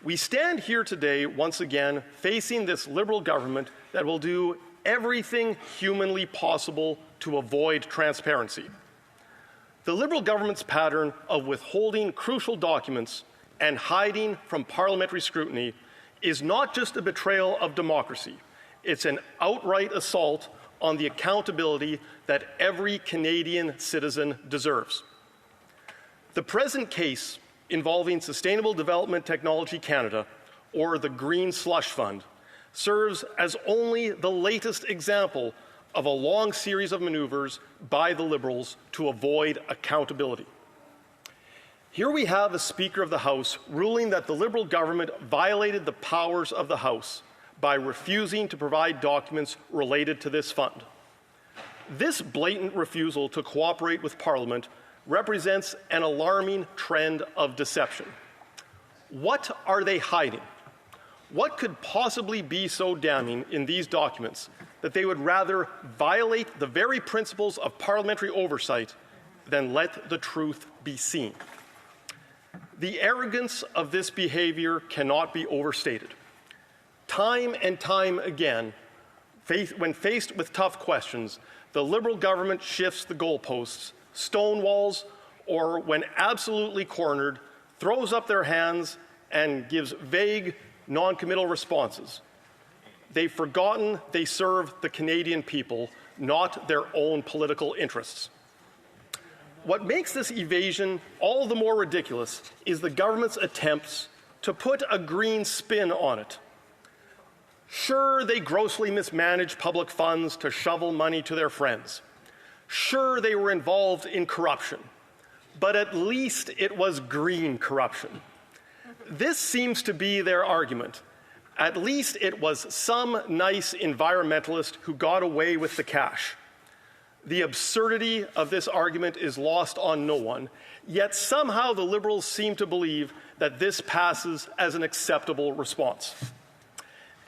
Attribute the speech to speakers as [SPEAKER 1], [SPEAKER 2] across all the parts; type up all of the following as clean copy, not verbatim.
[SPEAKER 1] We stand here today, once again, facing this Liberal government that will do everything humanly possible to avoid transparency. The Liberal government's pattern of withholding crucial documents and hiding from parliamentary scrutiny is not just a betrayal of democracy, it's an outright assault on the accountability that every Canadian citizen deserves. The present case involving Sustainable Development Technology Canada, or the Green Slush Fund, serves as only the latest example of a long series of maneuvers by the Liberals to avoid accountability. Here we have a Speaker of the House ruling that the Liberal government violated the powers of the House by refusing to provide documents related to this fund. This blatant refusal to cooperate with Parliament represents an alarming trend of deception. What are they hiding? What could possibly be so damning in these documents that they would rather violate the very principles of parliamentary oversight than let the truth be seen? The arrogance of this behavior cannot be overstated. Time and time again, when faced with tough questions, the Liberal government shifts the goalposts, stonewalls, or when absolutely cornered, throws up their hands and gives vague, non-committal responses. They've forgotten they serve the Canadian people, not their own political interests. What makes this evasion all the more ridiculous is the government's attempts to put a green spin on it. Sure, they grossly mismanaged public funds to shovel money to their friends. Sure, they were involved in corruption, but at least it was green corruption. This seems to be their argument. At least it was some nice environmentalist who got away with the cash. The absurdity of this argument is lost on no one, yet somehow the Liberals seem to believe that this passes as an acceptable response.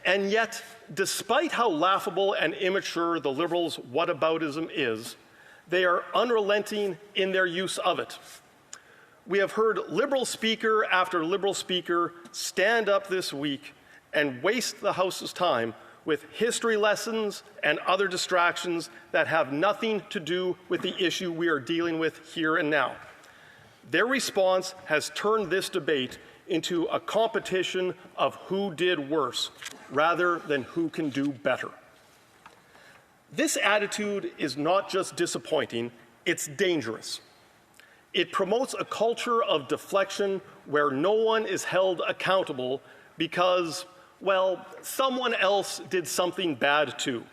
[SPEAKER 1] And yet, despite how laughable and immature the Liberals' whataboutism is, they are unrelenting in their use of it. We have heard Liberal speaker after Liberal speaker stand up this week and waste the House's time with history lessons and other distractions that have nothing to do with the issue we are dealing with here and now. Their response has turned this debate into a competition of who did worse rather than who can do better. This attitude is not just disappointing, it's dangerous. It promotes a culture of deflection where no one is held accountable because, well, someone else did something bad too.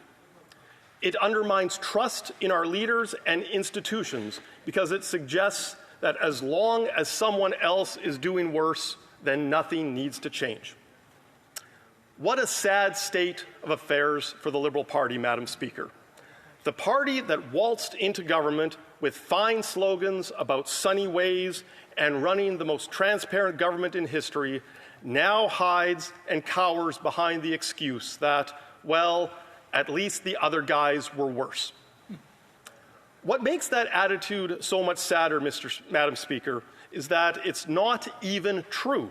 [SPEAKER 1] It undermines trust in our leaders and institutions because it suggests that as long as someone else is doing worse, then nothing needs to change. What a sad state of affairs for the Liberal Party, Madam Speaker. The party that waltzed into government with fine slogans about sunny ways and running the most transparent government in history now hides and cowers behind the excuse that, well, at least the other guys were worse. What makes that attitude so much sadder, Madam Speaker, is that it's not even true.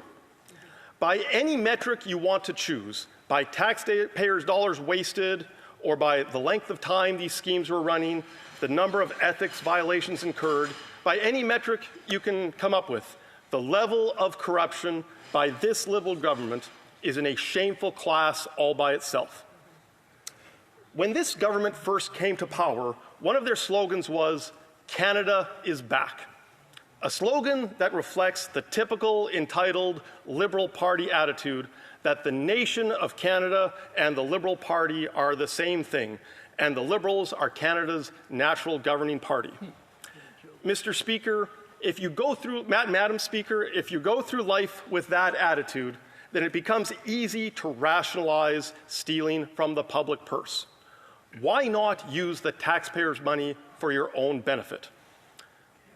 [SPEAKER 1] By any metric you want to choose, by taxpayers' dollars wasted, or by the length of time these schemes were running, the number of ethics violations incurred, by any metric you can come up with, the level of corruption by this Liberal government is in a shameful class all by itself. When this government first came to power, one of their slogans was, "Canada is back." A slogan that reflects the typical entitled Liberal Party attitude that the nation of Canada and the Liberal Party are the same thing, and the Liberals are Canada's natural governing party. Mr. Speaker, Madam Speaker, if you go through life with that attitude, then it becomes easy to rationalize stealing from the public purse. Why not use the taxpayers' money for your own benefit?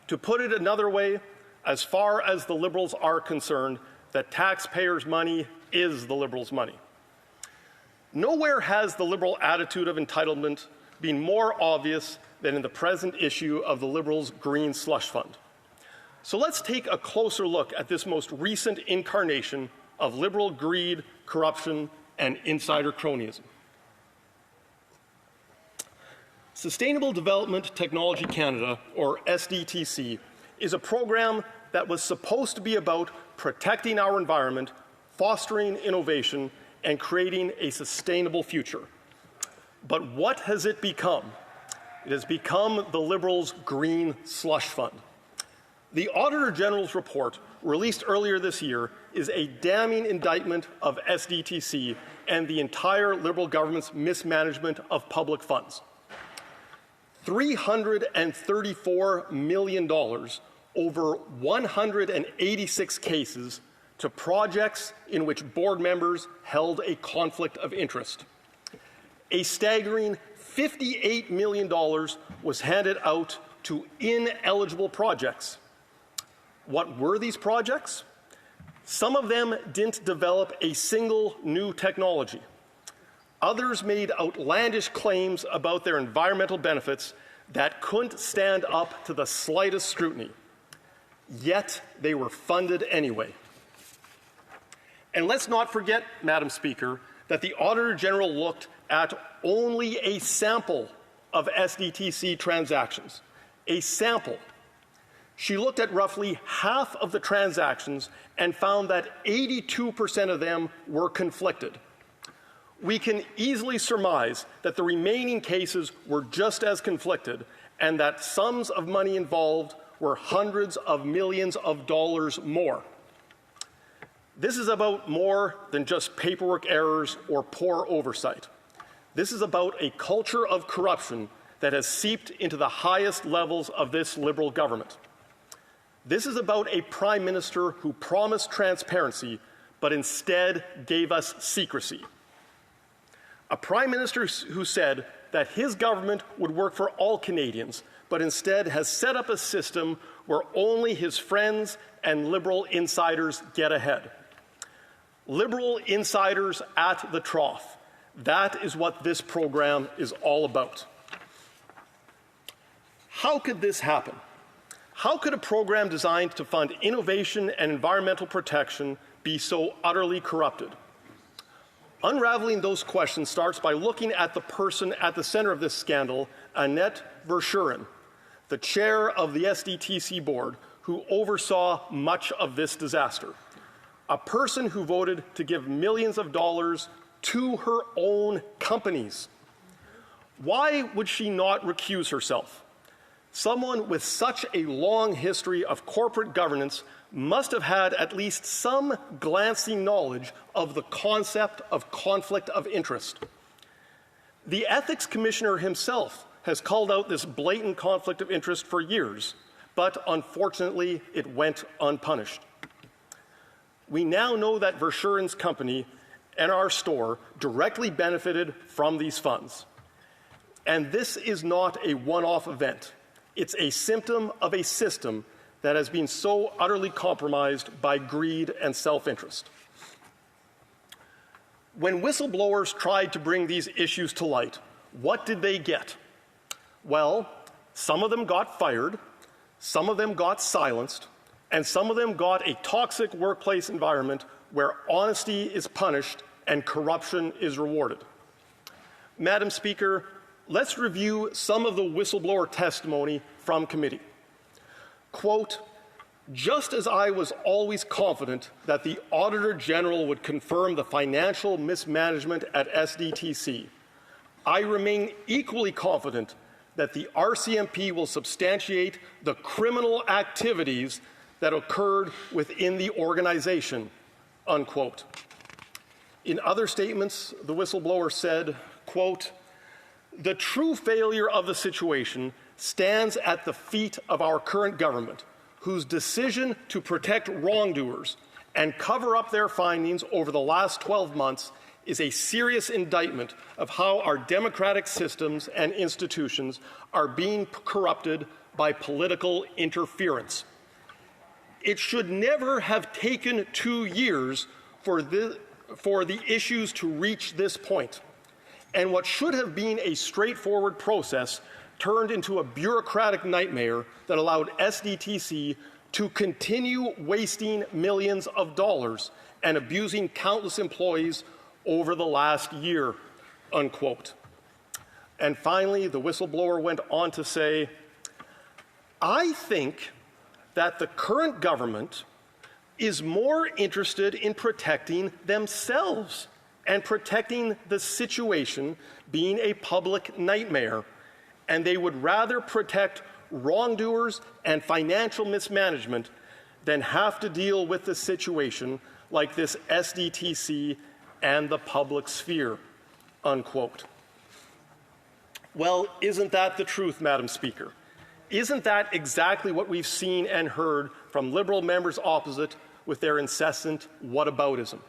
[SPEAKER 1] To put it another way, as far as the Liberals are concerned, the taxpayers' money is the Liberals' money. Nowhere has the Liberal attitude of entitlement been more obvious than in the present issue of the Liberals' Green Slush Fund. So let's take a closer look at this most recent incarnation of liberal greed, corruption, and insider cronyism. Sustainable Development Technology Canada, or SDTC, is a program that was supposed to be about protecting our environment, fostering innovation, and creating a sustainable future. But what has it become? It has become the Liberals' green slush fund. The Auditor General's report, released earlier this year, is a damning indictment of SDTC and the entire Liberal government's mismanagement of public funds. $334 million over 186 cases to projects in which board members held a conflict of interest. A staggering $58 million was handed out to ineligible projects. What were these projects? Some of them didn't develop a single new technology. Others made outlandish claims about their environmental benefits that couldn't stand up to the slightest scrutiny. Yet they were funded anyway. And let's not forget, Madam Speaker, that the Auditor General looked at only a sample of SDTC transactions. A sample. She looked at roughly half of the transactions and found that 82% of them were conflicted. We can easily surmise that the remaining cases were just as conflicted and that sums of money involved were hundreds of millions of dollars more. This is about more than just paperwork errors or poor oversight. This is about a culture of corruption that has seeped into the highest levels of this Liberal government. This is about a Prime Minister who promised transparency, but instead gave us secrecy. A Prime Minister who said that his government would work for all Canadians, but instead has set up a system where only his friends and Liberal insiders get ahead. Liberal insiders at the trough. That is what this program is all about. How could this happen? How could a program designed to fund innovation and environmental protection be so utterly corrupted? Unraveling those questions starts by looking at the person at the center of this scandal, Annette Verschuren, the chair of the SDTC board, who oversaw much of this disaster. A person who voted to give millions of dollars to her own companies. Why would she not recuse herself? Someone with such a long history of corporate governance must have had at least some glancing knowledge of the concept of conflict of interest. The Ethics Commissioner himself has called out this blatant conflict of interest for years, but unfortunately it went unpunished. We now know that Verschuren's company and our store directly benefited from these funds. And this is not a one-off event. It's a symptom of a system that has been so utterly compromised by greed and self-interest. When whistleblowers tried to bring these issues to light, what did they get? Well, some of them got fired, some of them got silenced, and some of them got a toxic workplace environment where honesty is punished and corruption is rewarded. Madam Speaker, let's review some of the whistleblower testimony from committee. Quote, "Just as I was always confident that the Auditor General would confirm the financial mismanagement at SDTC, I remain equally confident that the RCMP will substantiate the criminal activities that occurred within the organization," unquote. In other statements, the whistleblower said, quote, "The true failure of the situation stands at the feet of our current government, whose decision to protect wrongdoers and cover up their findings over the last 12 months is a serious indictment of how our democratic systems and institutions are being corrupted by political interference. It should never have taken 2 years for the issues to reach this point. And what should have been a straightforward process turned into a bureaucratic nightmare that allowed SDTC to continue wasting millions of dollars and abusing countless employees over the last year, unquote. And finally, the whistleblower went on to say, I think that the current government is more interested in protecting themselves and protecting the situation being a public nightmare, and they would rather protect wrongdoers and financial mismanagement than have to deal with the situation like this SDTC and the public sphere, unquote. Well, isn't that the truth, Madam Speaker? Isn't that exactly what we've seen and heard from Liberal members opposite with their incessant whataboutism?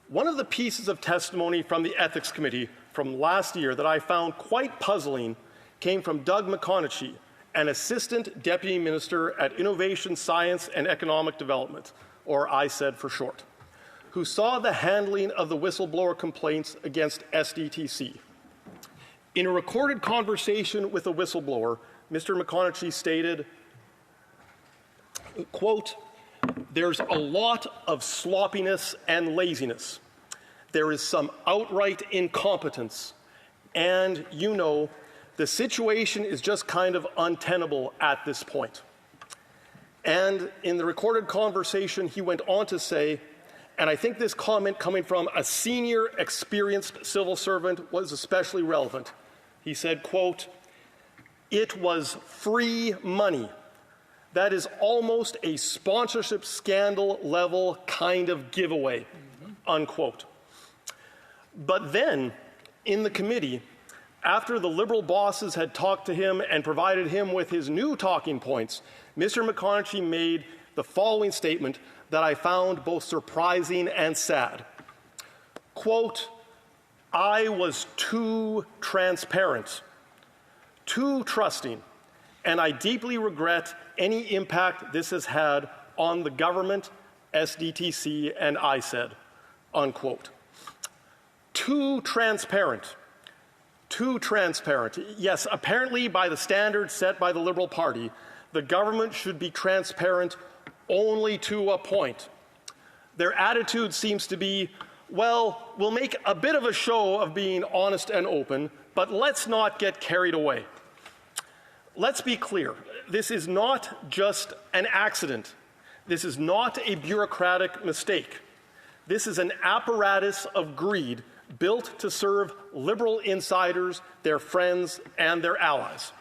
[SPEAKER 1] One of the pieces of testimony from the Ethics Committee from last year that I found quite puzzling came from Doug McConaughey, an Assistant Deputy Minister at Innovation, Science and Economic Development, or ISED for short, who saw the handling of the whistleblower complaints against SDTC. In a recorded conversation with a whistleblower, Mr. McConaughey stated, quote, "There's a lot of sloppiness and laziness. There is some outright incompetence. And, you know, the situation is just kind of untenable at this point." And in the recorded conversation, he went on to say, and I think this comment coming from a senior, experienced civil servant was especially relevant. He said, quote, "It was free money. That is almost a sponsorship scandal level kind of giveaway," unquote. But then, in the committee, after the Liberal bosses had talked to him and provided him with his new talking points, Mr. McConaughey made the following statement that I found both surprising and sad. Quote, "I was too transparent, too trusting, and I deeply regret any impact this has had on the government, SDTC, and ISED," unquote. Too transparent. Too transparent. Yes, apparently by the standards set by the Liberal Party, the government should be transparent only to a point. Their attitude seems to be, well, we'll make a bit of a show of being honest and open, but let's not get carried away. Let's be clear. This is not just an accident. This is not a bureaucratic mistake. This is an apparatus of greed built to serve Liberal insiders, their friends, and their allies.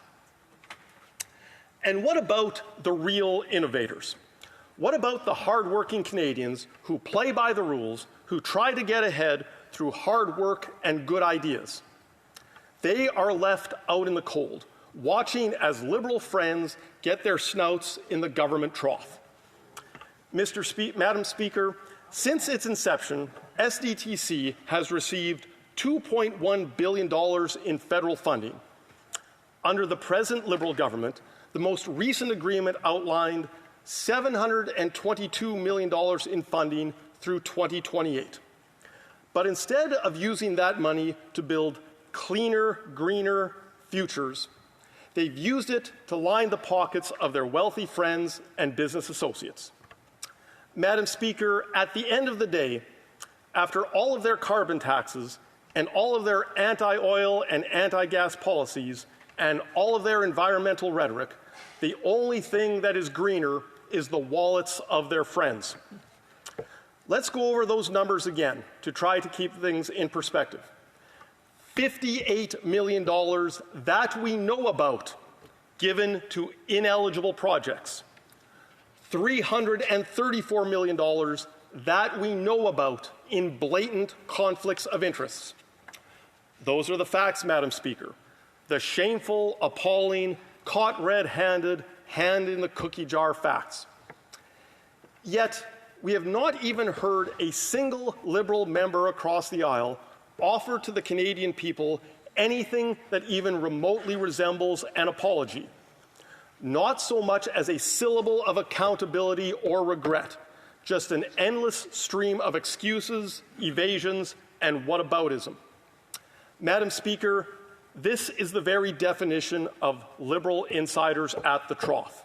[SPEAKER 1] And what about the real innovators? What about the hard-working Canadians who play by the rules, who try to get ahead through hard work and good ideas? They are left out in the cold, watching as Liberal friends get their snouts in the government trough. Madam Speaker, since its inception, SDTC has received $2.1 billion in federal funding. Under the present Liberal government, the most recent agreement outlined $722 million in funding through 2028. But instead of using that money to build cleaner, greener futures, they've used it to line the pockets of their wealthy friends and business associates. Madam Speaker, at the end of the day, after all of their carbon taxes and all of their anti-oil and anti-gas policies and all of their environmental rhetoric, the only thing that is greener is the wallets of their friends. Let's go over those numbers again to try to keep things in perspective. $58 million that we know about given to ineligible projects. $334 million that we know about in blatant conflicts of interests. Those are the facts, Madam Speaker. The shameful, appalling, caught red-handed, hand-in-the-cookie-jar facts. Yet, we have not even heard a single Liberal member across the aisle offer to the Canadian people anything that even remotely resembles an apology. Not so much as a syllable of accountability or regret, just an endless stream of excuses, evasions, and whataboutism. Madam Speaker, this is the very definition of Liberal insiders at the trough.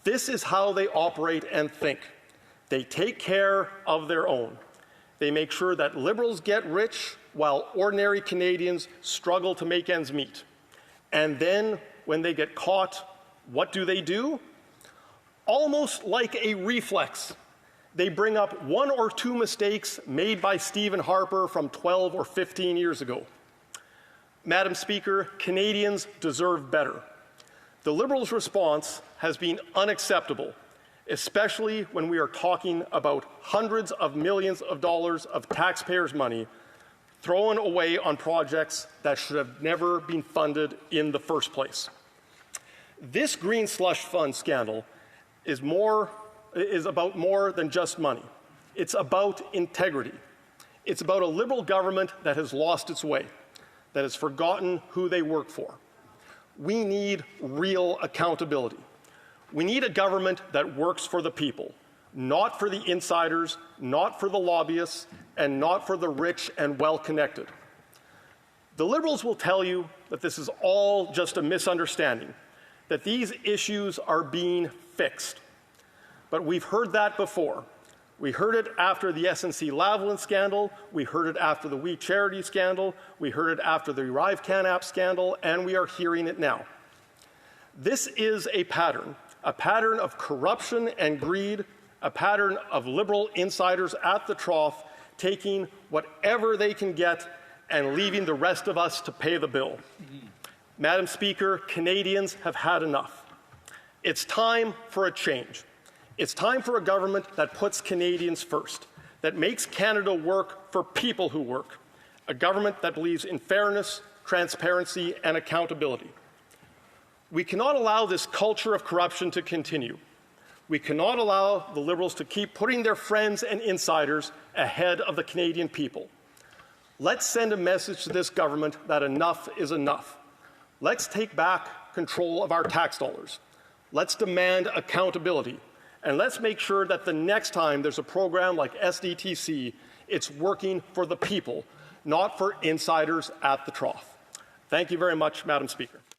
[SPEAKER 1] This is how they operate and think. They take care of their own. They make sure that Liberals get rich while ordinary Canadians struggle to make ends meet. And then, when they get caught, what do? Almost like a reflex, they bring up one or two mistakes made by Stephen Harper from 12 or 15 years ago. Madam Speaker, Canadians deserve better. The Liberals' response has been unacceptable, especially when we are talking about hundreds of millions of dollars of taxpayers' money thrown away on projects that should have never been funded in the first place. This green slush fund scandal is about more than just money. It's about integrity. It's about a Liberal government that has lost its way, that has forgotten who they work for. We need real accountability. We need a government that works for the people, not for the insiders, not for the lobbyists, and not for the rich and well-connected. The Liberals will tell you that this is all just a misunderstanding, that these issues are being fixed. But we've heard that before. We heard it after the SNC-Lavalin scandal, we heard it after the We Charity scandal, we heard it after the ArriveCan app scandal, and we are hearing it now. This is a pattern of corruption and greed, a pattern of Liberal insiders at the trough taking whatever they can get and leaving the rest of us to pay the bill. Madam Speaker, Canadians have had enough. It's time for a change. It's time for a government that puts Canadians first, that makes Canada work for people who work, a government that believes in fairness, transparency, and accountability. We cannot allow this culture of corruption to continue. We cannot allow the Liberals to keep putting their friends and insiders ahead of the Canadian people. Let's send a message to this government that enough is enough. Let's take back control of our tax dollars. Let's demand accountability. And let's make sure that the next time there's a program like SDTC, it's working for the people, not for insiders at the trough. Thank you very much, Madam Speaker.